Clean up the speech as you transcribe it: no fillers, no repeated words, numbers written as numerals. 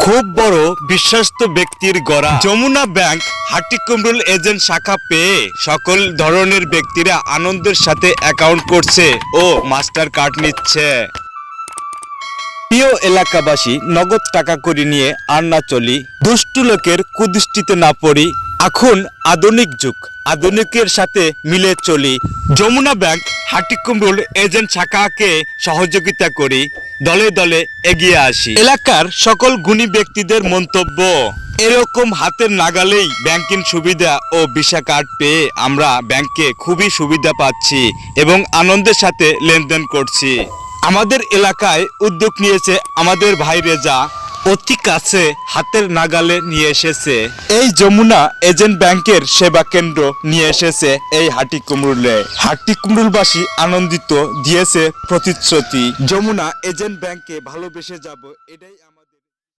খুব বড় বিশ্বস্ত ব্যক্তির গড়া যমুনা ব্যাংক হাটিকুমরুল এজেন্ট শাখা পেয়ে সকল ধরনের ব্যক্তিরা আনন্দের সাথে অ্যাকাউন্ট করছে ও মাস্টার কার্ড নিচ্ছে। প্রিয় এলাকাবাসী, নগদ টাকা করে নিয়ে আর না চলি, দুষ্টু লোকের কুদৃষ্টিতে না পড়ি। এখন আধুনিক যুগ, আধুনিকের সাথে মিলে চলি। যমুনা ব্যাংক হাটিকুমরুল এজেন্ট শাখাকে সহযোগিতা করি, দলে দলে এগিয়ে আসি। এলাকার সকল গুণী ব্যক্তিদের মন্তব্য, এরকম হাতের নাগালেই ব্যাংকিং সুবিধা ও ভিসা কার্ড পেয়ে আমরা ব্যাংকে খুবই সুবিধা পাচ্ছি এবং আনন্দের সাথে লেনদেন করছি। আমাদের এলাকায় উদ্যোগ নিয়েছে আমাদের ভাই রেজা, অতি কাছে হাতের নাগালে নিয়ে এসেছে। এই যমুনা এজেন্ট ব্যাংকের সেবা কেন্দ্র নিয়ে এসেছে এই হাটিকুমরুলে। হাটিকুমরুলবাসী আনন্দিত, দিয়েছে প্রতিশ্রুতি। যমুনা এজেন্ট ব্যাংকে ভালোবেসে যাব, এটাই